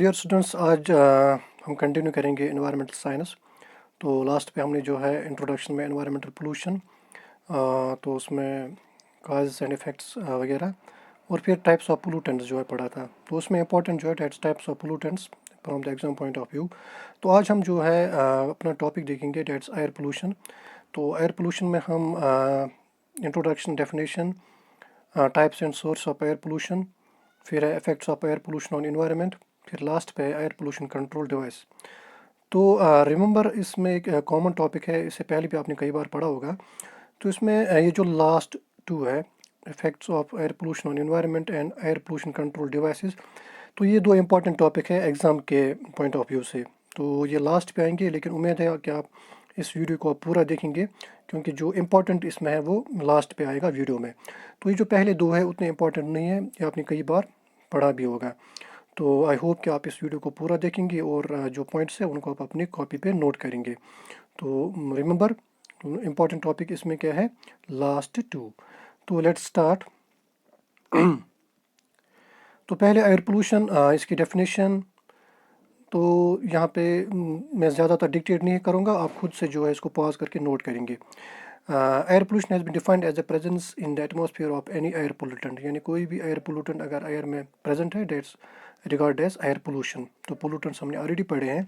Dear students आज हम continue करेंगे एनवायरमेंटल साइंस। तो लास्ट पे हमने जो है इंट्रोडक्शन में एनवायरमेंटल पोल्यूशन, तो उसमें काजेस एंड इफ़ेक्ट्स वगैरह, और फिर टाइप्स ऑफ पोल्यूटेंट्स जो है पढ़ा था। तो उसमें इंपॉर्टेंट जो है types of pollutants from the exam point of view. तो आज हम जो है अपना टॉपिक देखेंगे, डेट्स एयर पोल्यूशन। तो एयर पोल्यूशन में हम introduction, definition, types and source of air pollution, फिर है effects of air pollution on environment, फिर लास्ट पे है एयर पोल्यूशन कंट्रोल डिवाइस। तो रिमेंबर इसमें एक कॉमन टॉपिक है, इससे पहले भी आपने कई बार पढ़ा होगा। तो इसमें ये जो लास्ट टू है, effects of air pollution on environment and air pollution control devices, तो ये दो इंपॉर्टेंट टॉपिक है एग्ज़ाम के पॉइंट ऑफ व्यू से। तो ये लास्ट पे आएंगे, लेकिन उम्मीद है कि आप इस वीडियो को आप पूरा देखेंगे, क्योंकि जो इम्पोर्टेंट इसमें है वो लास्ट पे आएगा वीडियो में। तो ये जो पहले दो है उतने इम्पोर्टेंट नहीं है, ये आपने कई बार पढ़ा भी होगा। तो आई होप कि आप इस वीडियो को पूरा देखेंगे और जो पॉइंट्स है उनको आप अपनी कॉपी पे नोट करेंगे। तो रिमेंबर, इम्पोर्टेंट टॉपिक इसमें क्या है, लास्ट टू। तो लेट्स स्टार्ट। तो पहले एयर पोल्यूशन, इसकी डेफिनेशन। तो यहाँ पे मैं ज़्यादातर डिक्टेट नहीं करूँगा, आप खुद से जो है इसको पॉज करके नोट करेंगे। Air pollution has been defined as a presence in the atmosphere of any air pollutant, यानी कोई भी एयर पोल्यूटेंट अगर एयर में प्रेजेंट है, that's regard as air pollution. तो पोल्यूटेंट्स हमने ऑलरेडी पढ़े हैं।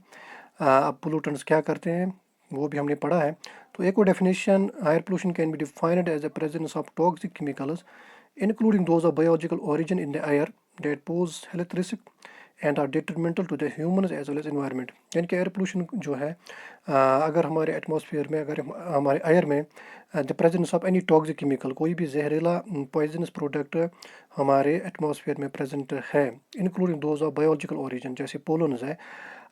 अब पोल्यूटेंट्स क्या करते हैं वो भी हमने पढ़ा है। तो एक और definition, air pollution can be defined as a presence of toxic chemicals including those of biological origin in the air that pose health risk and are detrimental to the humans as well as environment। यानी कि air pollution जो है, अगर हमारे atmosphere में, अगर हमारे air में the presence of any toxic chemical, कोई भी जहरीला पॉइजनस प्रोडक्ट हमारे एटमॉस्फेयर में प्रेजेंट है, including those of biological origin, जैसे पोलन्स है,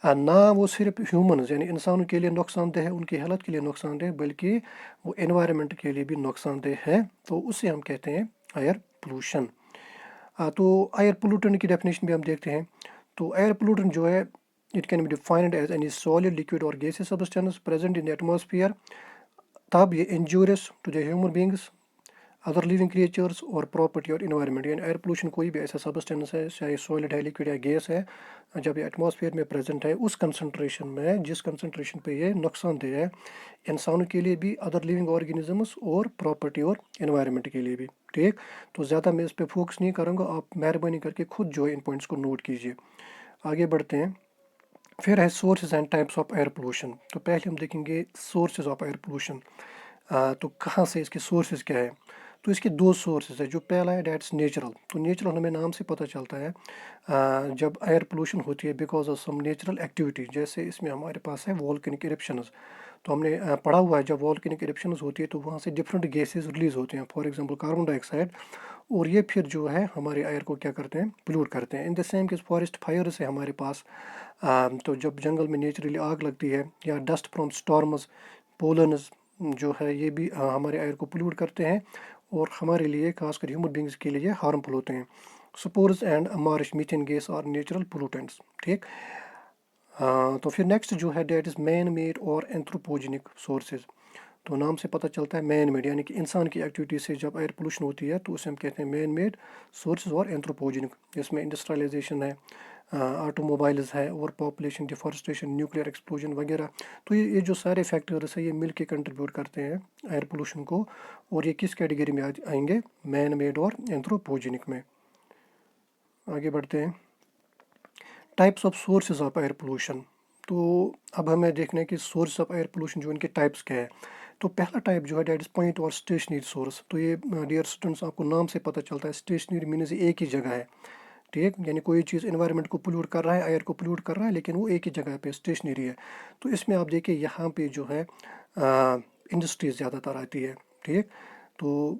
ना वो सिर्फ ह्यूमन्स यानी इंसानों के लिए नुकसानदेह है, उनकी हेल्थ के लिए नुकसानदेह, बल्कि वो एनवायरनमेंट के लिए भी नुकसानदेह है। तो उसे हम कहते हैं एयर पोल्यूशन। तो एयर पोल्यूटेंट की डेफिनेशन भी हम देखते हैं। तो एयर पोल्यूटेंट जो है, it can be defined as any solid, liquid और gaseous substance present in the atmosphere. तब ये injurious to the human beings, other living creatures और प्रॉपर्टी और इन्वायरमेंट। यानी एयर पोल्यूशन कोई भी ऐसा सब्सटेंस है, चाहे सॉलिड है, लिक्विड है, गैस है, जब ये एटमॉस्फेयर में प्रेजेंट है उस कंसंट्रेशन में, जिस कंसंट्रेशन पे ये नुकसानदेह है इंसानों के लिए भी, अदर लिविंग ऑर्गेनिजम्स और प्रॉपर्टी और इन्वायरमेंट के लिए भी। ठीक, तो ज़्यादा मैं इस पर फोकस नहीं करूँगा, आप मेहरबानी करके खुद जो है इन पॉइंट्स को नोट कीजिए। आगे बढ़ते हैं। फिर है sources and types of air pollution. तो पहले हम देखेंगे सोर्सेज ऑफ एयर पोल्यूशन। तो कहाँ से इसके सोर्सेज क्या है। तो इसके दो सोर्सेज है। जो पहला है डेट्स नेचुरल। तो नेचुरल हमें नाम से पता चलता है, जब एयर पोल्यूशन होती है because of some natural activity, जैसे इसमें हमारे पास है वॉल्केनिक इरप्शंस। तो हमने पढ़ा हुआ है, जब वॉल्केनिक इरप्शंस होती है तो वहाँ से डिफरेंट गैसेस रिलीज होते हैं, फॉर एग्जांपल कार्बन डाइऑक्साइड, और ये फिर जो है हमारे एयर को क्या करते हैं, पोल्यूट करते हैं। इन the same case forest fire है हमारे पास। तो जब जंगल में नेचुरली आग लगती है, या डस्ट फ्रॉम स्टॉर्म्स, पोलन्स जो है, ये भी हमारे एयर को पोल्यूट करते हैं और हमारे लिए, खासकर ह्यूमन बींग्स के लिए हार्मफुल होते हैं। Spores and Marsh methane gas और नेचुरल पोल्यूटेंट्स। ठीक, तो फिर नेक्स्ट जो है डेट इज़ मैन मेड और एंथ्रोपोजेनिक सोर्सेज। तो नाम से पता चलता है मैन मेड, यानी कि इंसान की एक्टिविटी से जब एयर पोल्यूशन होती है तो उसे हम कहते हैं मैन मेड सोर्सेज और एंथ्रोपोजेनिक। इसमें इंडस्ट्रियलाइजेशन है, ऑटोमोबाइल्स है, और पॉपुलेशन, डिफॉरेस्टेशन, न्यूक्लियर एक्सप्लोजन वगैरह। तो ये जो सारे फैक्टर्स है, ये मिल के कंट्रीब्यूट करते हैं एयर पोल्यूशन को, और ये किस कैटेगरी में आएंगे, मैन मेड और एंथ्रोपोजेनिक में। आगे बढ़ते हैं। Types of sources of air pollution. तो अब हमें देखना है कि सोर्स ऑफ एयर पोल्यूशन जो इनके टाइप्स क्या है। तो पहला टाइप जो है डेट इज पॉइंट और स्टेशनरी सोर्स। तो ये डियर स्टूडेंट्स, आपको नाम से पता चलता है, स्टेशनरी मीन्स एक ही जगह है। ठीक, यानी कोई चीज़ एनवायरनमेंट को पोल्यूट कर रहा है, एयर को पोल्यूट कर रहा है, लेकिन वो एक ही जगह पे स्टेशनरी है। तो इसमें आप देखिए यहाँ पे जो है इंडस्ट्रीज ज़्यादातर आती है। ठीक, तो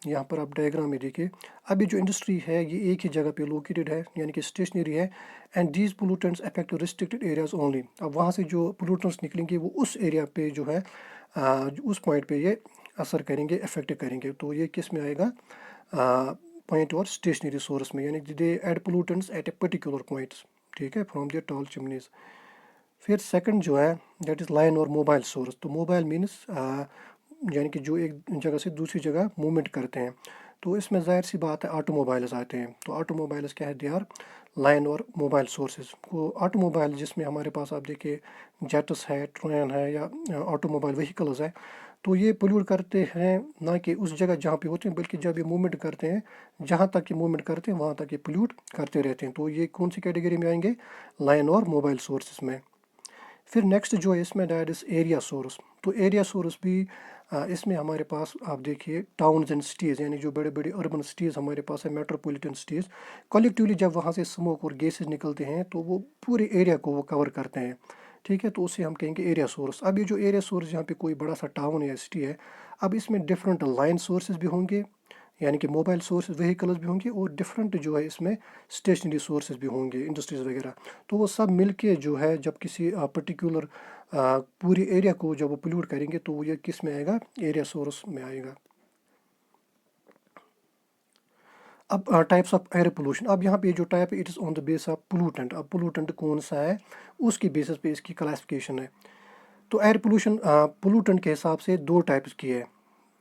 यहाँ पर आप डायग्राम में देखिए, अभी जो इंडस्ट्री है ये एक ही जगह पे लोकेटेड है, यानी कि स्टेशनरी है। And these pollutants affect restricted areas only. अब वहाँ से जो पोल्यूटेंट्स निकलेंगे वो उस एरिया पे जो है, उस पॉइंट पे ये असर करेंगे, अफेक्ट करेंगे। तो ये किस में आएगा, पॉइंट और स्टेशनरी सोर्स में, यानी they add pollutants at a particular points. ठीक है, फ्रॉम देयर टॉल चिमनीज। फिर सेकंड जो है दैट इज़ लाइन और मोबाइल सोर्स। तो मोबाइल मीन्स यानी कि जो एक जगह से दूसरी जगह मूवमेंट करते हैं। तो इसमें ज़ाहिर सी बात है ऑटोमोबाइल्स आते हैं। तो ऑटोमोबाइल्स क्या है, दे आर लाइन और मोबाइल सोर्सेज को। ऑटोमोबाइल जिसमें हमारे पास आप देखिए जेटस है, ट्रेन है या ऑटोमोबाइल व्हीकल्स है, तो ये पोल्यूट करते हैं ना कि उस जगह जहाँ पे होते हैं, बल्कि जब ये मूवमेंट करते हैं, जहाँ तक ये मूवमेंट करते हैं वहाँ तक ये पोल्यूट करते रहते हैं। तो ये कौन सी कैटेगरी में आएंगे? लाइन और मोबाइल सोर्सेज में। फिर नेक्स्ट जो है इसमें डेट इज़ एरिया सोर्स। तो एरिया सोर्स भी इसमें हमारे पास आप देखिए टाउन्स एंड सिटीज़, यानी जो बड़े बड़े अर्बन सिटीज़ हमारे पास है, मेट्रोपॉलिटन सिटीज़, कलेक्टिवली जब वहाँ से स्मोक और गैसेज निकलते हैं तो वो पूरे एरिया को वो कवर करते हैं। ठीक है, तो उससे हम कहेंगे एरिया सोर्स। अब ये जो एरिया सोर्स यहाँ पे कोई बड़ा सा टाउन या सिटी है, अब इसमें डिफरेंट लाइन सोर्सेज भी होंगे, यानी कि मोबाइल सोर्स व्हीकल्स भी होंगे, और डिफरेंट जो है इसमें स्टेशनरी सोर्सेज भी होंगे, इंडस्ट्रीज वगैरह। तो वो सब मिलके जो है जब किसी पर्टिकुलर पूरी एरिया को जब वो पोल्यूट करेंगे तो वो ये किस में आएगा? एरिया सोर्स में आएगा। अब टाइप्स ऑफ एयर पोल्यूशन। अब यहाँ पे जो टाइप है it is on the base of pollutant. अब पोल्यूटेंट कौन सा है उसकी बेसिस पे इसकी क्लासिफिकेशन है। तो एयर पोल्यूशन पोल्यूटेंट के हिसाब से दो टाइप्स की है।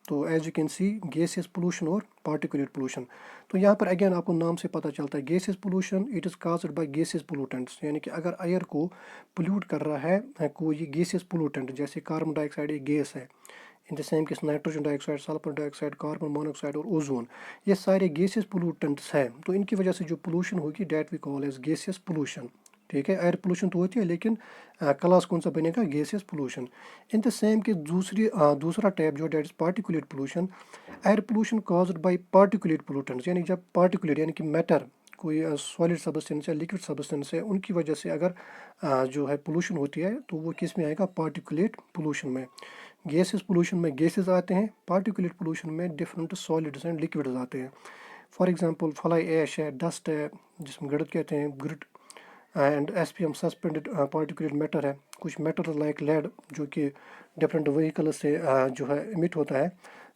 तो as you can see gaseous pollution और पार्टिकुलेट पोल्यूशन। तो यहाँ पर अगेन आपको नाम से पता चलता है gaseous pollution it is caused by gaseous pollutants, यानी कि अगर एयर को पोल्यूट कर रहा है कोई गैसियस पोल्यूटेंट, जैसे कार्बन डाइऑक्साइड एक गैस है, इन the same case nitrogen dioxide, sulphur dioxide, carbon monoxide और ओजोन, ये सारे गैसियस पोल्यूटेंट्स हैं। तो इनकी वजह से जो पोल्यूशन होगी that we call as gaseous pollution. ठीक है, एयर पोल्यूशन तो होती है लेकिन क्लास कौन सा बनेगा? Gaseous pollution. In the same के दूसरा टैब जो that is particulate pollution. Air pollution caused by particulate pollutants, यानी जब पार्टिकुलेट यानी कि मैटर कोई सॉलिड सब्सटेंस या लिक्विड सब्सटेंस है, उनकी वजह से अगर जो है पोल्यूशन होती है तो वो किस में आएगा? पार्टिकुलेट पोल्यूशन में। गैसेस पोल्यूशन में गैसेस आते हैं, पार्टिकुलेट पोल्यूशन में डिफरेंट सॉलिड्स एंड लिक्विड्स आते हैं। फॉर एग्जांपल फ्लाई ऐश है, डस्ट है जिसमें गड़त कहते हैं, grit and SPM suspended particulate matter है, कुछ मैटर लाइक लेड जो कि डिफरेंट व्हीकल से जो है इमिट होता है।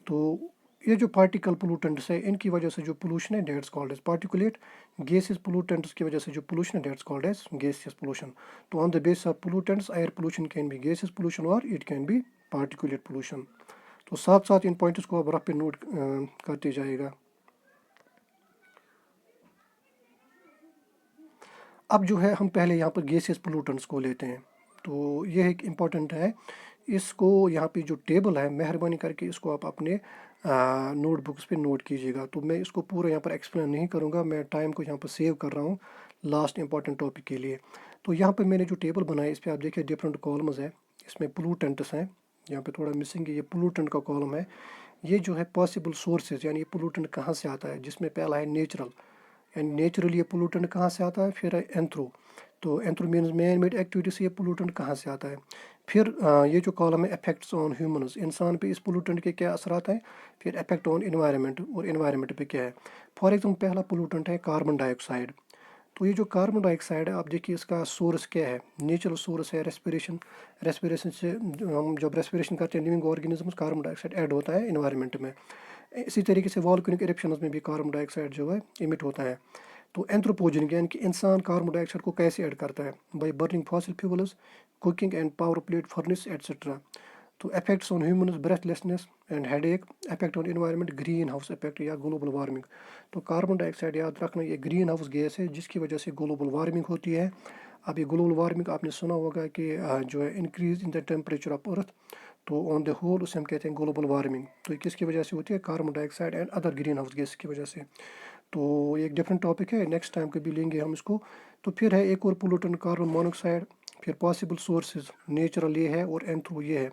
तो ये जो पार्टिकल पोल्यूटेंट्स है इनकी वजह से जो पोल्यूशन है that's called as particulate. Gases pollutants की वजह से जो पोल्यूशन है that's called as gaseous pollution. तो on the base of pollutants air pollution can be gaseous pollution और it can be particulate pollution. तो साथ साथ इन पॉइंट्स को आप रफ पे नोट करते जाएगा। अब जो है हम पहले यहाँ पर गैसियस पोल्यूटेंट्स को लेते हैं। तो ये एक इम्पॉर्टेंट है, इसको यहाँ पे जो टेबल है मेहरबानी करके इसको आप अपने नोटबुक्स पे नोट कीजिएगा। तो मैं इसको पूरा यहाँ पर एक्सप्लेन नहीं करूँगा, मैं टाइम को यहाँ पर सेव कर रहा हूँ लास्ट इंपॉर्टेंट टॉपिक के लिए। तो यहाँ पर मैंने जो टेबल बनाया इस पर आप देखिए डिफरेंट कॉलम्स है, इसमें पोल्यूटेंट्स हैं, यहाँ पे थोड़ा मिसिंग है, ये पोल्यूटेंट का कॉलम है। ये जो है पॉसिबल सोर्सेज, यानी ये पोल्यूटेंट कहाँ से आता है, जिसमें पहला है नेचुरल, एंड नेचुरली ये पोल्यूटेंट कहाँ से आता है, फिर है एंथ्रो। तो anthro means man made activity से ये पोल्यूटेंट कहाँ से आता है। फिर ये जो कॉलम है इफेक्ट्स ऑन ह्यूमन्स, इंसान पे इस पोल्यूटेंट के क्या असरात हैं। फिर इफेक्ट ऑन इन्वायरमेंट, और इन्वायरमेंट पे क्या है। फॉर एग्जाम्पल पहला पोल्यूटेंट है कार्बन डाइऑक्साइड। तो ये जो कार्बन डाइऑक्साइड है आप देखिए इसका सोर्स क्या है, नेचुरल सोर्स है रेस्पिरेशन। रेस्पिरेशन से हम जब रेस्पिरेशन करते हैं living organisms, carbon dioxide add होता है इन्वायरमेंट में। इसी तरीके से वॉल्केनिक इरप्शंस में भी कार्बन डाइऑक्साइड जो है इमिट होता है। तो एंथ्रोपोजेनिक यानी कि इंसान कार्बन डाइऑक्साइड को कैसे ऐड करता है? By burning fossil fuels, cooking and power plant furnace etcetera. तो effects on humans breathlessness and headache, effect on environment green house effect या ग्लोबल वार्मिंग। तो कार्बन डाइऑक्साइड याद रखना ये ग्रीन हाउस गैस है जिसकी वजह से ग्लोबल वार्मिंग होती है। अब ये ग्लोबल वार्मिंग आपने सुना होगा कि जो है increase in the temperature of earth, तो ऑन द होल उसे हम कहते हैं ग्लोबल वार्मिंग। तो ये किसकी वजह से होती है? Carbon dioxide and other green house gas की वजह से। तो ये एक डिफरेंट टॉपिक है, नेक्स्ट टाइम कभी लेंगे हम इसको। तो फिर है एक और पोल्यूटेंट कार्बन मोनोऑक्साइड। फिर पॉसिबल सोर्सेज नेचुरल ये है और एंथ्रो ये है।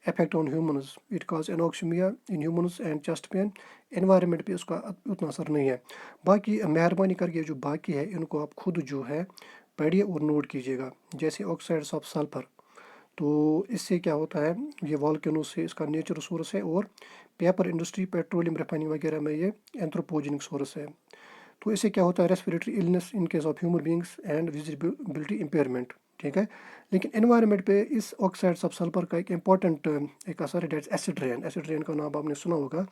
Effect on humans, it cause anoxemia in humans and chest pain. Environment पे उसका उतना असर नहीं है। बाकी मेहरबानी करके जो बाकी है इनको आप खुद जो है पढ़िए और नोट कीजिएगा। जैसे ऑक्साइड्स ऑफ सल्फर, तो इससे क्या होता है, ये वॉल्केनो से इसका नेचुरल सोर्स है, और पेपर इंडस्ट्री पेट्रोलियम रिफाइनिंग वगैरह में ये एंथ्रोपोजेनिक सोर्स है। तो इससे क्या होता है? Respiratory illness in case of human beings and visibility impairment. ठीक है, लेकिन एनवायरनमेंट पे इस ऑक्साइड्स ऑफ सल्फर का एक इंपॉर्टेंट एक असर है, that's acid rain. Acid rain का नाम आपने सुना होगा,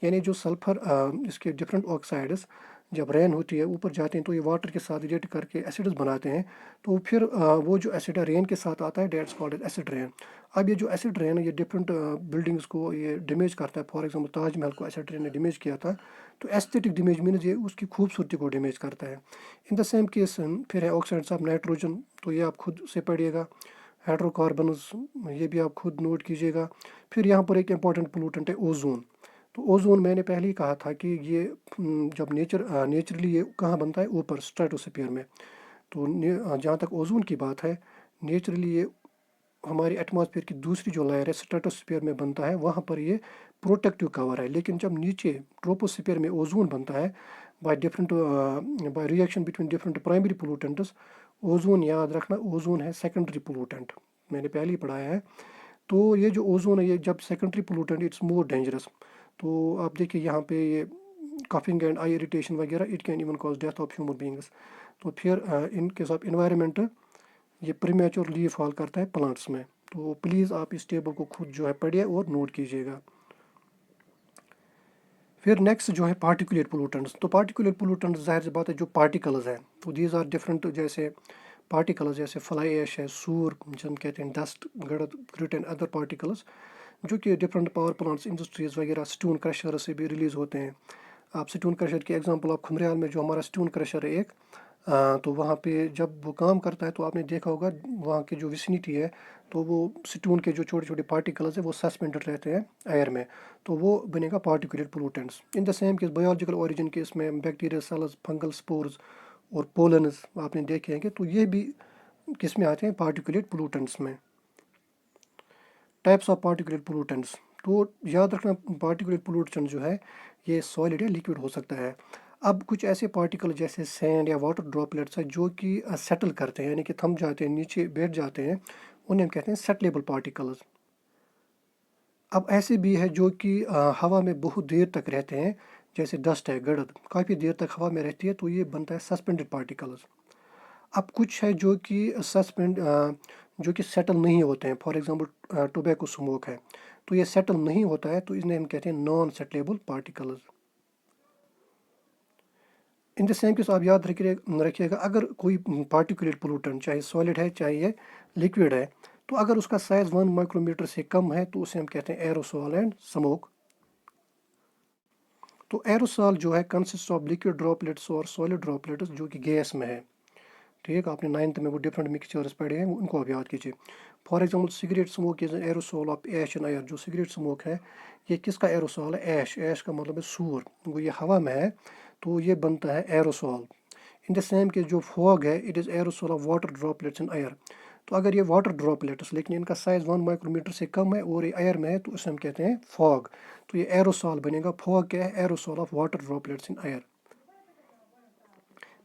यानी जो सल्फर इसके डिफरेंट ऑक्साइड्स जब रेन होती है ऊपर जाते हैं तो ये वाटर के साथ रिएक्ट करके एसिड्स बनाते हैं, तो फिर वो जो एसिड है रेन के साथ आता है, डेट्स कॉल्ड एसिड रेन। अब ये जो एसिड रेन है ये डिफरेंट बिल्डिंग्स को ये डैमेज करता है। फॉर एग्जांपल ताजमहल को एसिड रेन ने डैमेज किया था, तो एस्थेटिक डैमेज मीन्स ये उसकी खूबसूरती को डैमेज करता है। इन द सेम केस फिर है ऑक्साइड्स ऑफ नाइट्रोजन, तो ये आप खुद से पढ़िएगा। हाइड्रोकार्बन्स, ये भी आप खुद नोट कीजिएगा। फिर यहाँ पर एक इम्पॉर्टेंट पोल्यूटेंट है ओजोन। तो ओजोन मैंने पहले ही कहा था कि ये जब नेचुरली ये कहाँ बनता है, ऊपर स्ट्रेटोस्फीयर में। तो जहाँ तक ओजोन की बात है, नेचुरली ये हमारी एटमॉस्फेयर की दूसरी जो लेयर है स्ट्रेटोस्फीयर में बनता है, वहाँ पर ये प्रोटेक्टिव कवर है। लेकिन जब नीचे ट्रोपोस्फीयर में ओजोन बनता है by reaction between different primary pollutants, ozone याद रखना ओजोन है सेकेंडरी पोल्यूटेंट, मैंने पहले ही पढ़ाया है। तो ये जो ओजोन है ये जब secondary pollutant it's more dangerous. तो आप देखिए यहाँ पे ये कफिंग एंड आई इरिटेशन वगैरह, it can even cause death of human beings. तो फिर इन केस ऑफ इन्वायरमेंट ये प्रीमेच्योर लीव फॉल करता है प्लांट्स में। तो प्लीज़ आप इस टेबल को खुद जो है पढ़िए और नोट कीजिएगा। फिर नेक्स्ट जो है पार्टिकुलेट पोल्यूटेंट्स। तो पार्टिकुलेट पोल्यूटेंट्स ज़ाहिर सी बात है जो पार्टिकल्स हैं, तो दीज आर डिफरेंट, जैसे पार्टिकल्स जैसे फ्लाई ऐश है, सूर जिन कहते हैं, डस्ट, गड़द, ग्रिट एंड अदर पार्टिकल्स, जो कि डिफरेंट पावर प्लांट्स, इंडस्ट्रीज़ वगैरह, स्टोन क्रशर से भी रिलीज़ होते हैं। आप स्टोन क्रशर की एग्जांपल आप खुमरियाल में जो हमारा स्टोन क्रशर है एक, तो वहाँ पे जब वो काम करता है तो आपने देखा होगा वहाँ की जो विसिनिटी है, तो वो स्टोन के जो छोटे छोटे पार्टिकल्स है वो सस्पेंडेड रहते हैं एयर में, तो वो बनेगा particulate pollutants. In the same case biological origin के इसमें बैक्टीरियल सेल्स, फंगल स्पोर्स और पोलन्स आपने देखे हैं कि, तो ये भी किस में आते हैं, पार्टिकुलेट पोल्यूटेंट्स में। टाइप्स ऑफ पार्टिकुलेट पोल्यूटेंट्स, तो याद रखना पार्टिकुलेट पोल्यूटेंट जो है ये सॉलिड या लिक्विड हो सकता है। अब कुछ ऐसे पार्टिकल जैसे सैंड या वाटर ड्रॉपलेट्स है जो कि सेटल करते हैं, यानी कि थम जाते हैं, नीचे बैठ जाते हैं, उन्हें हम कहते हैं सेटलेबल पार्टिकल्स। अब ऐसे भी है जो कि हवा में बहुत देर तक रहते हैं, जैसे डस्ट है, गड़द काफ़ी देर तक हवा में रहती है, तो ये बनता है सस्पेंडेड पार्टिकल्स। अब कुछ है जो कि सेटल नहीं होते हैं, फॉर एग्जांपल टोबैको स्मोक है, तो ये सेटल नहीं होता है, तो इन्हें हम कहते हैं non settleable particles. In the same case आप याद रखिएगा अगर कोई पार्टिकुलेट पोल्यूटेंट चाहे सॉलिड है चाहे ये लिक्विड है, तो अगर उसका साइज 1 माइक्रोमीटर से कम है तो उसे हम कहते हैं एरोसोल एंड स्मोक। तो एरोसोल जो है कंसिस्ट ऑफ लिक्विड ड्रॉपलेट्स और सॉलिड ड्रॉपलेट्स जो कि गैस में है। ठीक, आपने 9th में वो डिफरेंट मिक्सचर्स पढ़े हैं, उनको आप याद कीजिए। For example cigarette smoke is aerosol of ash and air. जो सिगरेट स्मोक है ये किसका एरोसोल है, ऐश, ऐश का मतलब है सूर, वो ये हवा में है, तो ये बनता है एरोसोल। इन द सेम के जो फॉग है it is aerosol of water droplets in air. तो अगर ये वाटर ड्रॉपलेट्स लेकिन इनका साइज 1 माइक्रोमीटर से कम है और ये एयर में है, तो उसे हम कहते हैं फॉग। तो ये एरोसोल बनेगा। फॉग क्या है, aerosol of water droplets in air.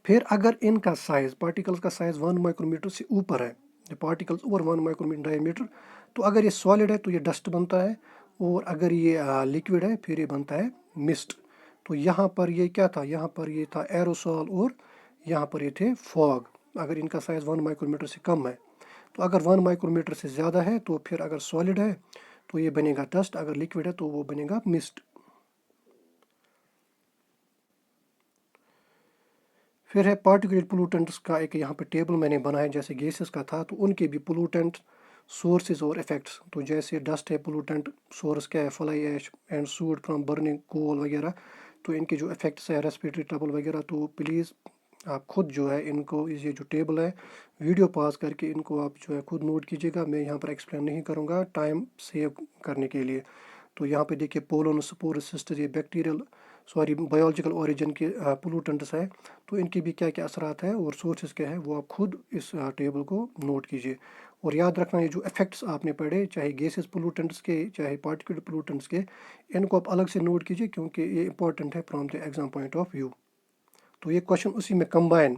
फिर अगर इनका साइज, पार्टिकल्स का साइज 1 माइक्रोमीटर से ऊपर है, जो पार्टिकल्स ओवर 1 माइक्रोमीटर डायमीटर, तो अगर ये सॉलिड है तो ये डस्ट बनता है, और अगर ये लिक्विड है फिर ये बनता है मिस्ट। तो यहाँ पर ये क्या था, यहाँ पर ये था एरोसोल और यहाँ पर ये थे फॉग, अगर इनका साइज 1 माइक्रोमीटर से कम है। तो अगर 1 माइक्रोमीटर से ज़्यादा है तो फिर अगर सॉलिड है तो ये बनेगा डस्ट, अगर लिक्विड है तो वो बनेगा मिस्ट। फिर है पार्टिकुलेट पोल्यूटेंट्स का एक यहाँ पे टेबल मैंने बनाया, जैसे गैसेस का था, तो उनके भी पोल्यूटेंट सोर्सेज और इफेक्ट्स। तो जैसे डस्ट है पोल्यूटेंट, सोर्स क्या है, fly ash and soot from burning coal वगैरह, तो इनके जो इफेक्ट्स है रेस्पिरेटरी ट्रबल वगैरह। तो प्लीज़ आप खुद जो है इनको, ये जो टेबल है वीडियो पॉज करके इनको आप जो है खुद नोट कीजिएगा, मैं यहाँ पर एक्सप्लेन नहीं करूँगा टाइम सेव करने के लिए। तो यहाँ पे देखिए पोलन, स्पोर, सिस्टर, ये बैक्टीरियल बायोलॉजिकल ओरिजिन के पोल्यूटेंट्स है, तो इनकी भी क्या क्या असरात है और सोर्सेज क्या है वो आप खुद इस टेबल को नोट कीजिए। और याद रखना ये जो इफेक्ट्स आपने पढ़े, चाहे गैसेस पोल्यूटेंट्स के चाहे पार्टिकुलर पोल्यूटेंट्स के, इनको आप अलग से नोट कीजिए क्योंकि ये इंपॉर्टेंट है from the exam point of view. तो ये क्वेश्चन उसी में कंबाइन,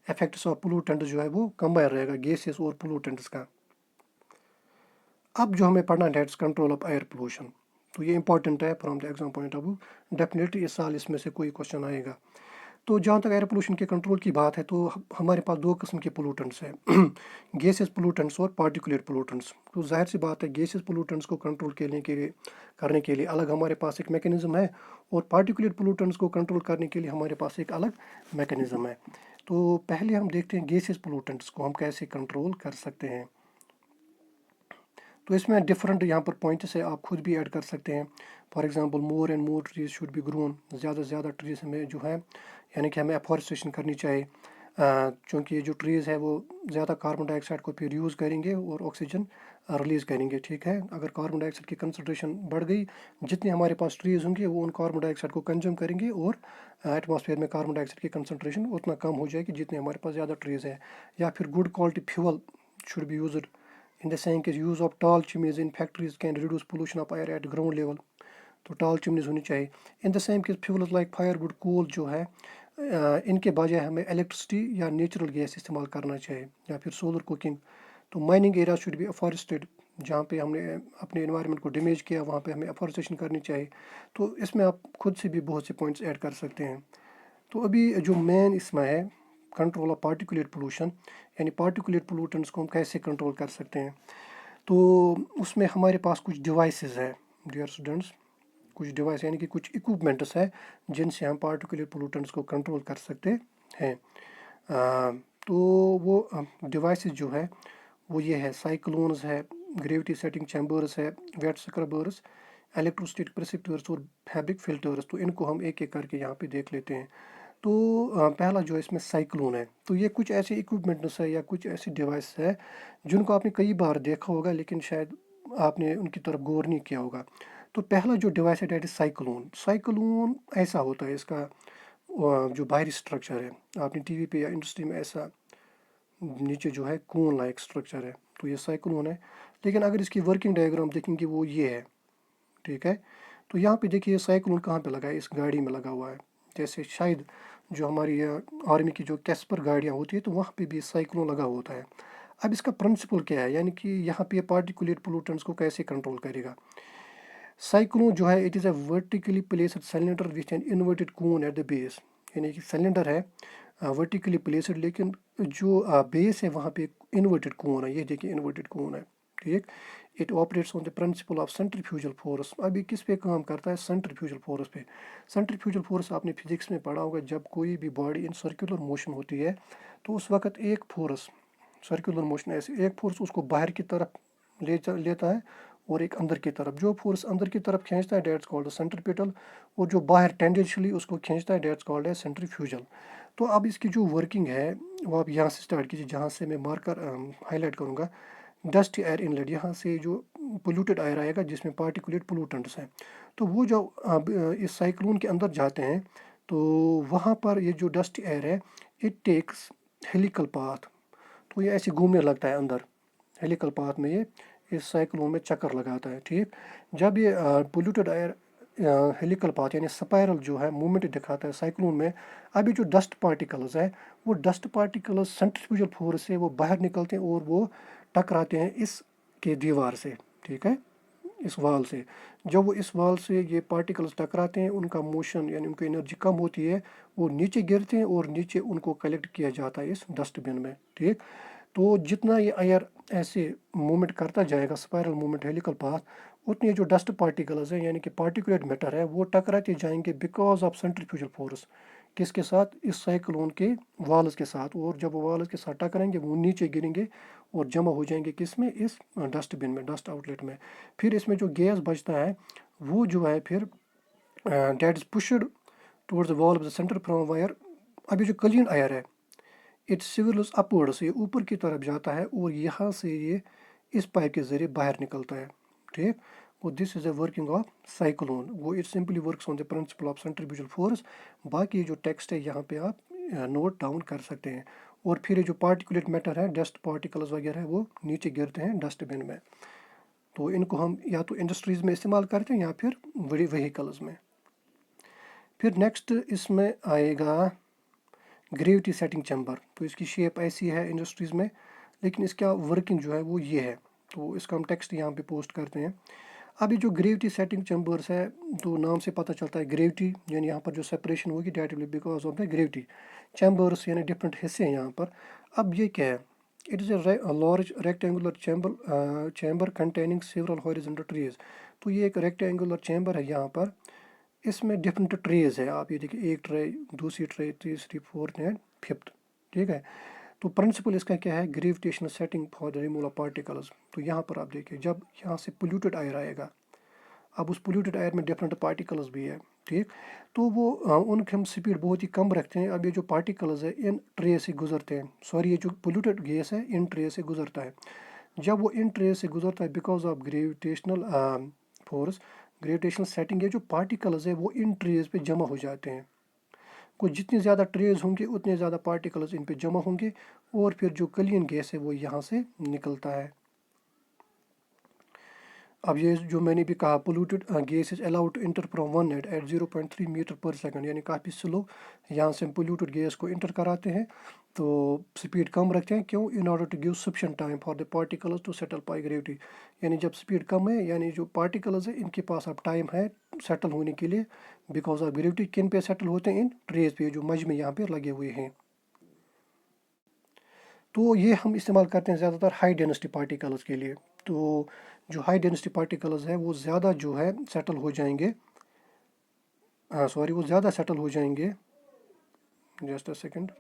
इफेक्ट्स ऑफ पोल्यूटेंट जो है वो कंबाइन रहेगा गैसेस और पोल्यूटेंट्स का। अब जो हमें पढ़ना है कंट्रोल ऑफ एयर पोल्यूशन, तो ये इंपॉर्टेंट है from the exam point of view, definitely इस साल इसमें से कोई क्वेश्चन आएगा। तो जहाँ तक एयर पोल्यूशन के कंट्रोल की बात है तो हमारे पास दो किस्म के पोल्यूटेंट्स हैं गैसेस पोल्यूटेंट्स और पार्टिकुलेट पोल्यूटेंट्स। तो जाहिर सी बात है गैसेस पोल्यूटेंट्स को कंट्रोल करने के लिए अलग हमारे पास एक मैकेनिज़्म है, और पार्टिकुलेट पोल्यूटेंट्स को कंट्रोल करने के लिए हमारे पास एक अलग मैकेनिज़्म है। तो पहले हम देखते हैं गैसेस पोल्यूटेंट्स को हम कैसे कंट्रोल कर सकते हैं। तो इसमें डिफरेंट यहाँ पर पॉइंट्स है, आप खुद भी ऐड कर सकते हैं। For example more and more trees should be grown, ज़्यादा से ज़्यादा ट्रीज हमें जो है यानी कि हमें एफॉरेस्टेशन करनी चाहिए, क्योंकि ये जो ट्रीज़ है वो ज़्यादा कार्बन डाइऑक्साइड को फिर यूज़ करेंगे और ऑक्सीजन रिलीज़ करेंगे। ठीक है, अगर कार्बन डाइऑक्साइड की कंसनट्रेशन बढ़ गई, जितने हमारे पास ट्रीज़ होंगे वो उन कार्बन डाइऑक्साइड को कंज्यूम करेंगे और एटमॉस्फेयर में कार्बन डाइऑक्साइड की कंसनट्रेशन उतना कम हो जाएगी जितने हमारे पास ज़्यादा ट्रीज़ है। या फिर good quality fuel should be used in the saying case use of tall chimneys in factories can reduce pollution of air at ground level। तो tall chimneys होनी चाहिए। in the same case fuels like firewood coal जो है इनके बजाय हमें electricity या natural gas इस्तेमाल करना चाहिए, या फिर सोलर कुकिंग। तो माइनिंग एरिया शुड बी अफॉरेस्टेड, जहाँ पे हमने अपने एनवायरनमेंट को डैमेज किया वहाँ पे हमें अफॉरेस्टेशन करनी चाहिए। तो इसमें आप खुद से भी बहुत से पॉइंट्स ऐड कर सकते हैं। तो अभी जो मेन इसमें है कंट्रोल ऑफ पार्टिकुलेट पोल्यूशन, यानी पार्टिकुलेट पोल्यूटेंट्स को हम कैसे कंट्रोल कर सकते हैं। तो उसमें हमारे पास कुछ डिवाइसेस है डियर स्टूडेंट्स, कुछ डिवाइस यानी कि कुछ इक्विपमेंट्स है जिनसे हम पार्टिकुलेट पोल्यूटेंट्स को कंट्रोल कर सकते हैं। तो वो डिवाइसेस जो है वो ये है, साइक्लोन्स है, ग्रेविटी सेटिंग चैम्बर्स है, वेट स्क्रबर्स, इलेक्ट्रोस्टैटिक प्रेसिपिटेटर्स और फैब्रिक फिल्टर्स। तो इनको हम एक एक करके यहाँ पे देख लेते हैं। तो पहला जो इसमें साइक्लोन है, तो ये कुछ ऐसे इक्विपमेंट्स है या कुछ ऐसी डिवाइस है जिनको आपने कई बार देखा होगा लेकिन शायद आपने उनकी तरफ गौर नहीं किया होगा। तो पहला जो डिवाइस है डेट इज साइक्लोन। साइक्लोन ऐसा होता है, इसका जो बाहरी स्ट्रक्चर है, आपने टीवी पे या इंडस्ट्री में ऐसा नीचे जो है कोन लाइक स्ट्रक्चर है, तो ये साइक्लोन है। लेकिन अगर इसकी वर्किंग डायग्राम देखेंगे वो ये है। ठीक है, तो यहाँ पे देखिए साइक्लोन कहाँ पे लगा है, इस गाड़ी में लगा हुआ है। जैसे शायद जो हमारी आर्मी की जो कैस्पर गाड़ियाँ होती है तो वहाँ पे भी साइक्लोन लगा होता है। अब इसका प्रिंसिपल क्या है, यानी कि यहाँ पे पार्टिकुलेट पोल्यूटेंट्स को कैसे कंट्रोल करेगा। साइक्लोन जो है it is a vertically placed cylinder with an inverted cone at the base, यानी कि सिलेंडर है वर्टिकली प्लेस्ड, लेकिन जो बेस है वहाँ पे इन्वर्टेड कोन है। ये देखिए इन्वर्टेड कोन है। ठीक, it operates on the principle of centrifugal force. अब ये किस पे काम करता है, सेंट्रीफ्यूजल फोर्स पे। सेंट्रीफ्यूजल फोर्स आपने फिजिक्स में पढ़ा होगा, जब कोई भी बॉडी इन सर्कुलर मोशन होती है तो उस वक्त एक फोर्स, सर्कुलर मोशन ऐसे एक फोर्स उसको बाहर की तरफ लेता है और एक अंदर की तरफ। जो फोर्स अंदर की तरफ खींचता है डेट्स कॉल्ड सेंट्रीपिटल, और जो बाहर टेंडेंशियली उसको खींचता है डेट्स कॉल्ड है सेंट्रीफ्यूजल। तो अब इसकी जो वर्किंग है वो आप यहाँ से स्टार्ट कीजिए, जहाँ से मैं मार्कर हाईलाइट करूँगा। डस्ट एयर इनलेट, यहाँ से जो पोल्यूटेड एयर आएगा जिसमें पार्टिकुलेट पोल्यूटेंट्स हैं, तो वो जो अब इस साइक्लोन के अंदर जाते हैं तो वहाँ पर ये जो डस्ट एयर है इट टेक्स हेलिकल पाथ। तो ये ऐसे घूमने लगता है अंदर, हेलिकल पाथ में ये इस साइक्लोन में चक्कर लगाता है। ठीक, जब ये पोल्यूटेड एयर हेलिकल पाथ यानी स्पाइरल जो है मूवमेंट दिखाता है साइक्लोन में, अभी जो डस्ट पार्टिकल्स है वो डस्ट पार्टिकल्स सेंट्रीफ्यूगल फोर्स से वो बाहर निकलते हैं और वो टकराते हैं इस के दीवार से। ठीक है, इस वाल से। जब वो इस वाल से ये पार्टिकल्स टकराते हैं उनका मोशन यानी उनकी एनर्जी कम होती है, वो नीचे गिरते हैं और नीचे उनको कलेक्ट किया जाता है इस डस्टबिन में। ठीक, तो जितना ये एयर ऐसे मूवमेंट करता जाएगा स्पाइरल मूवमेंट हेलिकल पाथ, उतने जो डस्ट पार्टिकल्स हैं यानी कि पार्टिकुलेट मैटर है वो टकराते जाएंगे बिकॉज ऑफ सेंट्रीफ्यूगल फोर्स। किसके साथ, इस साइक्लोन के वाल्स के साथ। और जब वो वाल्स के साथ टकराएंगे वो नीचे गिरेंगे और जमा हो जाएंगे किस में, इस डस्टबिन में, डस्ट आउटलेट में। फिर इसमें जो गैस बचता है वो जो है फिर that is pushed towards the wall of the center from wire. अभी जो क्लीन एयर है इट सिविल्स अपवर्ड्स, ये ऊपर की तरफ जाता है और यहाँ से ये इस पाइप के ज़रिए बाहर निकलता है। ठीक, वो this is a working of cyclone. वो it simply works on the principle of centrifugal force. बाकी जो टेक्स्ट है यहाँ पे आप नोट डाउन कर सकते हैं। और फिर ये जो पार्टिकुलेट मैटर है डस्ट पार्टिकल्स वगैरह है वो नीचे गिरते हैं डस्टबिन में। तो इनको हम या तो इंडस्ट्रीज़ में इस्तेमाल करते हैं या फिर बड़ी व्हीकल्स में। फिर नेक्स्ट इसमें आएगा ग्रेविटी सेटिंग चैम्बर। तो इसकी शेप ऐसी है इंडस्ट्रीज़ में, लेकिन इसका वर्किंग जो है वो ये है। तो इसका हम टेक्स्ट यहाँ पे पोस्ट करते हैं। अब ये जो ग्रेविटी सेटिंग चैम्बर्स है, तो नाम से पता चलता है ग्रेविटी, यानी यहाँ पर जो सेपरेशन होगी that will because of the gravity. Chambers यानी डिफरेंट हिस्से हैं यहाँ पर। अब ये क्या है? It is a large rectangular chamber containing several horizontal trays. तो ये एक रेक्टेंगुलर चैम्बर है यहाँ पर, इसमें डिफरेंट ट्रेज है। आप ये देखिए, एक ट्रे, दूसरी ट्रे, तीसरी, फोर्थ एंड फिफ्थ, ठीक है। तो प्रिंसिपल इसका क्या है? Gravitational setting for the removal of particles. तो यहाँ पर आप देखिए, जब यहाँ से पोल्यूटेड एयर आएगा, अब उस पोल्यूटेड एयर में डिफरेंट पार्टिकल्स भी है, ठीक। तो वो उनकी हम स्पीड बहुत ही कम रखते हैं। अब ये जो पार्टिकल्स है इन ट्रे से गुजरते हैं, सॉरी, ये जो पोल्यूटेड गैस है इन ट्रे से गुजरता है। जब वो इन ट्रे से गुजरता है, because of gravitational force, gravitational setting, ये जो पार्टिकल्स है वो इन ट्रेज पे जमा हो जाते हैं। कुछ जितनी ज़्यादा ट्रेज होंगे उतने ज़्यादा पार्टिकल्स इन पे जमा होंगे, और फिर जो क्लीन गैस है वो यहाँ से निकलता है। अब ये जो मैंने भी कहा, polluted gas is allowed to enter from one end at 0.3 metre per second, यानी काफ़ी स्लो यहाँ से हम पोल्यूटेड गैस को इंटर कराते हैं। तो स्पीड कम रखते हैं, क्यों? In order to give sufficient time for the particles to settle by gravity. यानी जब स्पीड कम है, यानी जो पार्टिकल्स है इनके पास अब टाइम है सेटल होने के लिए, बिकॉज ऑफ ग्रेविटी। किन पे सेटल होते हैं? इन ट्रेज पे, जो मजमे यहाँ पे लगे हुए हैं। तो ये हम इस्तेमाल करते हैं ज़्यादातर हाई डेंसिटी पार्टिकल्स के लिए। तो जो हाई डेंसिटी पार्टिकल्स है वो ज़्यादा जो है सेटल हो जाएंगे, सॉरी, वो ज़्यादा सेटल हो जाएंगे, जस्ट अ सेकंड।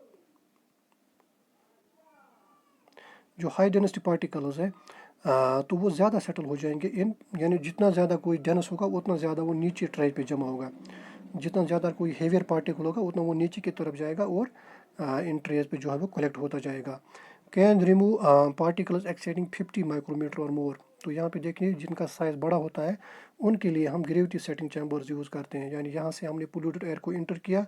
जो हाई डेंसिटी पार्टिकल्स है, तो वो ज़्यादा सेटल हो जाएंगे इन, यानी जितना ज़्यादा कोई डेंस होगा उतना ज़्यादा वो नीचे ट्रे पे जमा होगा। जितना ज़्यादा कोई हेवियर पार्टिकल होगा उतना वो नीचे की तरफ जाएगा, और इन ट्रेज पे जो है वो कलेक्ट होता जाएगा। Can remove particles exceeding 50 micrometre और मोर। तो यहाँ पे देखिए, जिनका साइज़ बड़ा होता है उनके लिए हम ग्रेविटी सेटिंग चैम्बर्स यूज़ करते हैं। यानी यहाँ से हमने पोल्यूटेड एयर को इंटर किया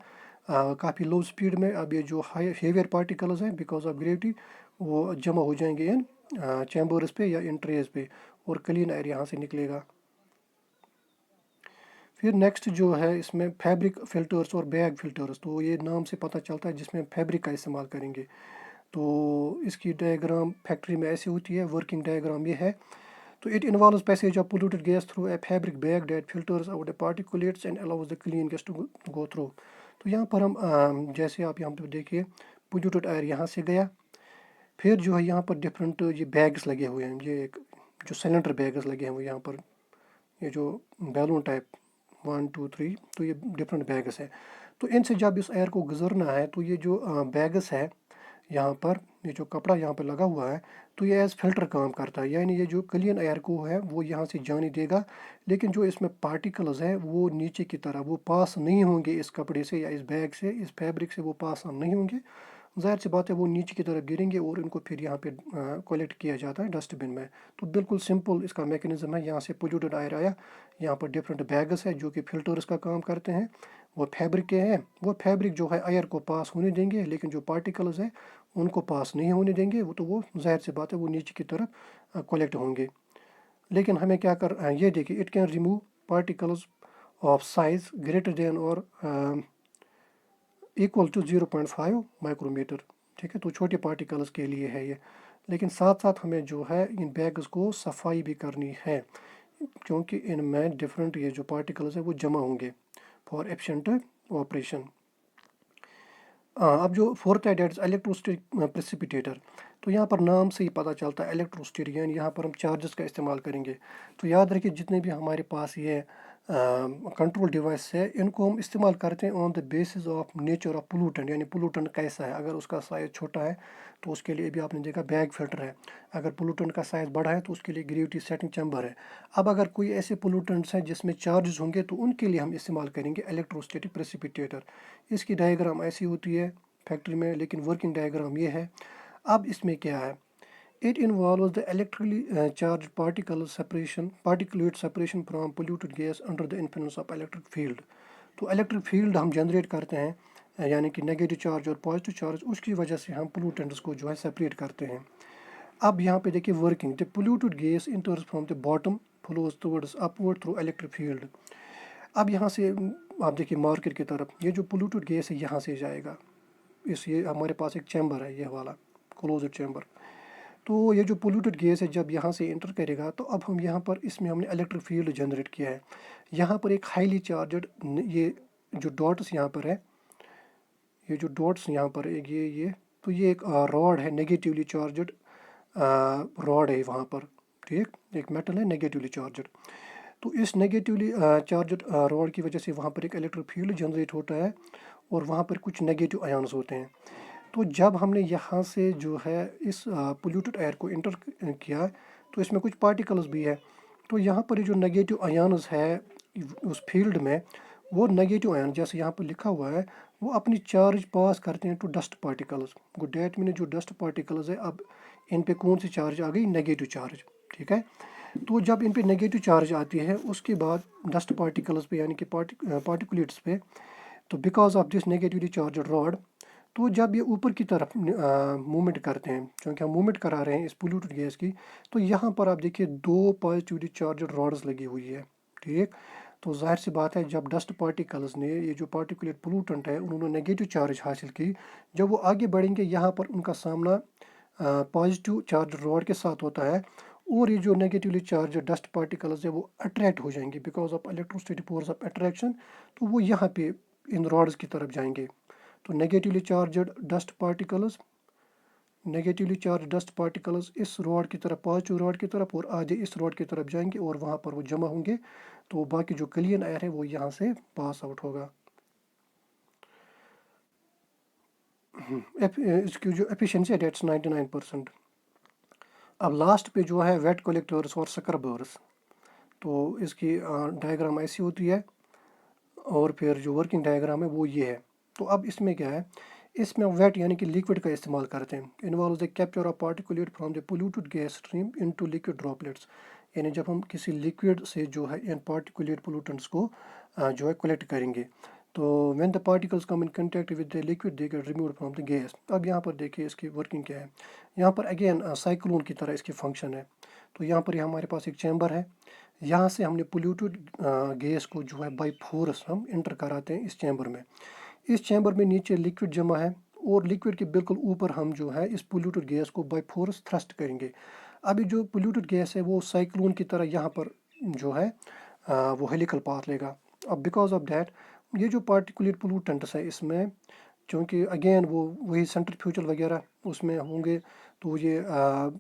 काफ़ी लो स्पीड में। अब ये जो हाई हेवियर पार्टिकल्स हैं, बिकॉज ऑफ ग्रेविटी, वो जमा हो जाएंगे इन चैम्बर्स पे या इन ट्रेज पे, और क्लीन एयर यहाँ से निकलेगा। फिर नेक्स्ट जो है इसमें फैब्रिक फ़िल्टर्स और बैग फ़िल्टर्स। तो ये नाम से पता चलता है जिसमें फैब्रिक का इस्तेमाल करेंगे। तो इसकी डायग्राम फैक्ट्री में ऐसी होती है, वर्किंग डायग्राम ये है। तो it involves passage of polluted gas through a fabric bag that filters out the particulates and allows the clean gas to go through. तो यहाँ पर हम जैसे आप यहाँ पर देखिए, पोल्यूटेड एयर यहाँ से गया, फिर जो है यहाँ पर डिफरेंट ये बैग्स लगे हुए हैं, ये एक जो सिलेंडर बैग्स लगे हैं वो यहाँ पर, ये जो बैलून टाइप 1 2 3, तो ये डिफरेंट बैग्स है। तो इनसे जब इस एयर को गुजरना है, तो ये जो बैग्स है यहाँ पर, ये जो कपड़ा यहाँ पर लगा हुआ है, तो ये एज फिल्टर काम करता है। यानी ये जो क्लीन एयर को है वो यहाँ से जाने देगा, लेकिन जो इसमें पार्टिकल्स हैं वो नीचे की तरह वो पास नहीं होंगे इस कपड़े से या इस बैग से, इस फैब्रिक से वो पास नहीं होंगे। ज़ाहिर सी बात है वो नीचे की तरफ गिरेंगे, और इनको फिर यहाँ पे कलेक्ट किया जाता है डस्टबिन में। तो बिल्कुल सिंपल इसका मैकेनिज्म है। यहाँ से पोल्यूटेड एयर आया, यहाँ पर डिफरेंट बैग्स है जो कि फिल्टर्स का काम करते हैं, वो फैब्रिक के हैं। वो फैब्रिक जो है एयर को पास होने देंगे, लेकिन जो पार्टिकल्स हैं उनको पास नहीं होने देंगे। वो तो वो ज़ाहिर सी बात है वो नीचे की तरफ कलेक्ट होंगे। लेकिन हमें क्या कर, ये देखिए, it can remove particles of size greater than और इक्वल टू 0.5 माइक्रोमीटर, ठीक है। तो छोटे पार्टिकल्स के लिए है ये। लेकिन साथ साथ हमें जो है इन बैग्स को सफाई भी करनी है, क्योंकि इनमें डिफरेंट ये जो पार्टिकल्स है वो जमा होंगे फॉर एफिशिएंट ऑपरेशन। अब जो फोर्थ है डेट इलेक्ट्रोस्टैटिक प्रेसिपिटेटर। तो यहाँ पर नाम से ही पता चलता है इलेक्ट्रोस्टैटिक, यानी यहाँ पर हम चार्जेस का इस्तेमाल करेंगे। तो याद रखिए, जितने भी हमारे पास ये कंट्रोल डिवाइस है इनको हम इस्तेमाल करते हैं on the basis of nature of pollutant, यानी पोल्यूटेंट कैसा है। अगर उसका साइज़ छोटा है तो उसके लिए भी आपने देखा बैग फिल्टर है। अगर पोल्यूटेंट का साइज़ बड़ा है तो उसके लिए ग्रेविटी सेटिंग चैम्बर है। अब अगर कोई ऐसे पोल्यूटेंट्स हैं जिसमें चार्जेस होंगे तो उनके लिए हम इस्तेमाल करेंगे इलेक्ट्रोस्टैटिक प्रेसिपिटेटर। इसकी डायग्राम ऐसी होती है फैक्ट्री में, लेकिन वर्किंग डायग्राम ये है। अब इसमें क्या है, it involves the electrically charge particulate separation from polluted gas under the influence of electric field. तो इलेक्ट्रिक फील्ड हम जनरेट करते हैं, यानी कि नेगेटिव चार्ज और पॉजिटिव चार्ज, उसकी वजह से हम पोल्यूटेंट्स को जो है सेपरेट करते हैं। अब यहाँ पे देखिए working, the polluted gas इंटर्स from the bottom flows towards upward through electric field. अब यहाँ से आप देखिए मार्केट की तरफ, ये जो पोल्यूटेड गैस है यहाँ से जाएगा, इस ये हमारे पास एक चैम्बर है ये वाला क्लोज्ड चैम्बर। تو یہ جو پولوٹڈ گیس ہے جب یہاں سے انٹر کرے گا تو اب ہم یہاں پر اس میں ہم نے الیکٹرک فیلڈ جنریٹ کیا ہے. یہاں پر ایک ہائیلی چارجڈ یہ جو ڈاٹس یہاں پر ہے، یہ جو ڈاٹس یہاں پر ہے یہ تو یہ ایک راڈ ہے، نیگیٹیولی چارجڈ راڈ ہے وہاں پر. ٹھیک، ایک میٹل ہے نیگیٹیولی چارجڈ. تو اس نیگیٹیولی چارجڈ راڈ کی وجہ سے وہاں پر ایک الیکٹرک فیلڈ جنریٹ ہوتا ہے اور وہاں پر کچھ نیگیٹو آیونز ہوتے ہیں. تو جب ہم نے یہاں سے جو ہے اس پولیوٹڈ ایئر کو انٹر کیا تو اس میں کچھ پارٹیکلز بھی ہے. تو یہاں پر یہ جو نیگیٹو آیونز ہے اس فیلڈ میں، وہ نیگیٹو آیون جیسے یہاں پر لکھا ہوا ہے وہ اپنی چارج پاس کرتے ہیں ٹو ڈسٹ پارٹیکلز. گو ڈیٹ مین جو ڈسٹ پارٹیکلز ہے اب ان پہ کون سی چارج آ گئی؟ Negative charge. ٹھیک ہے، تو جب ان پہ نیگیٹو چارج آتی ہے اس کے بعد ڈسٹ پارٹیکلز پہ یعنی کہ پارٹیکولیٹس پہ، تو because of this negatively charged rod, تو جب یہ اوپر کی طرف موومنٹ کرتے ہیں، چونکہ ہم موومنٹ کرا رہے ہیں اس پولیوٹڈ گیس کی، تو یہاں پر آپ دیکھیے 2 پازیٹیولی چارجڈ راڈز لگی ہوئی ہے. ٹھیک، تو ظاہر سی بات ہے جب ڈسٹ پارٹیکلز نے یہ جو پارٹیکولیٹ پولوٹنٹ ہے انہوں نے نیگیٹو چارج حاصل کی، جب وہ آگے بڑھیں گے یہاں پر ان کا سامنا پازیٹیو چارج راڈ کے ساتھ ہوتا ہے، اور یہ جو نیگیٹیولی چارج ڈسٹ پارٹیکلز ہے وہ اٹریکٹ ہو جائیں گے because of electrostatic force of attraction. تو وہ یہاں پہ ان راڈز کی طرف جائیں گے. تو نیگیٹیولی چارجڈ ڈسٹ پارٹیکلز اس راڈ کی طرف، پازیٹیو راڈ کی طرف، اور آدھے اس راڈ کی طرف جائیں گے اور وہاں پر وہ جمع ہوں گے. تو باقی جو کلین ایئر ہے وہ یہاں سے پاس آؤٹ ہوگا. اس کی جو ایفیشنسی ہے دیٹس 99%. اب لاسٹ پہ جو ہے ویٹ کلیکٹرز اور سکربرز، تو اس کی ڈائیگرام ایسی ہوتی ہے اور پھر جو ورکنگ ڈائیگرام ہے وہ یہ ہے. تو اب اس میں کیا ہے، اس میں ویٹ یعنی کہ لیکوڈ کا استعمال کرتے ہیں. Involves the capture of particulate from the polluted gas stream into liquid droplets. یعنی جب ہم کسی لیکوڈ سے جو ہے ان پارٹیکولیٹ پولوٹنٹس کو جو ہے کلیکٹ کریں گے، تو when the particles come in contact with the liquid they get removed from the gas. اب یہاں پر دیکھیے اس کی ورکنگ کیا ہے. یہاں پر اگین سائیکلون کی طرح اس کی فنکشن ہے. تو یہاں پر ہمارے پاس ایک چیمبر ہے، یہاں سے ہم نے پولیوٹڈ گیس کو جو ہے بائی فورس ہم انٹر کراتے ہیں اس چیمبر میں. اس چیمبر میں نیچے لیکوڈ جمع ہے اور لیکوڈ کے بالکل اوپر ہم جو ہے اس پولیوٹڈ گیس کو بائی فورس تھرسٹ کریں گے. اب یہ جو پولیوٹڈ گیس ہے وہ سائیکلون کی طرح یہاں پر جو ہے وہ ہیلیکل پاتھ لے گا. اب بیکاز آف دیٹ یہ جو پارٹیکولیٹ پولوٹنٹس ہے اس میں، چونکہ اگین وہی سینٹریفیوجل وغیرہ اس میں ہوں گے، تو یہ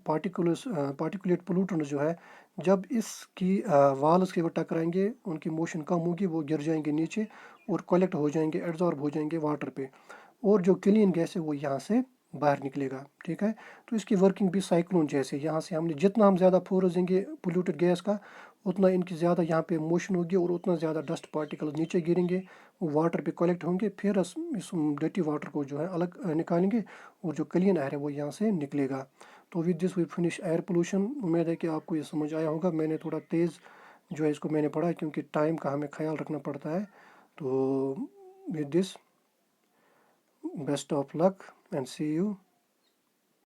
پارٹیکولیٹ پولوٹنٹ جو ہے جب اس کی والز کے وہ ٹکرائیں گے ان کی موشن کم ہوگی، وہ گر جائیں گے نیچے اور کلیکٹ ہو جائیں گے، ایڈزارب ہو جائیں گے واٹر پہ، اور جو کلین گیس ہے وہ یہاں سے باہر نکلے گا. ٹھیک ہے، تو اس کی ورکنگ بھی سائیکلون جیسے، یہاں سے ہم نے جتنا ہم زیادہ فورس دیں گے پولیوٹڈ گیس کا اتنا ان کی زیادہ یہاں پہ موشن ہوگی اور اتنا زیادہ ڈسٹ پارٹیکل نیچے گریں گے، وہ واٹر پہ کلیکٹ ہوں گے، پھر اس ڈرٹی واٹر کو جو ہے الگ نکالیں گے اور جو کلین ایئر ہے وہ یہاں سے نکلے گا. تو with this we finish air pollution. امید ہے کہ آپ کو یہ سمجھ آیا ہوگا. میں نے تھوڑا تیز جو ہے اس کو میں نے پڑھا کیونکہ ٹائم کا ہمیں خیال رکھنا پڑتا ہے. تو with this best of luck and see you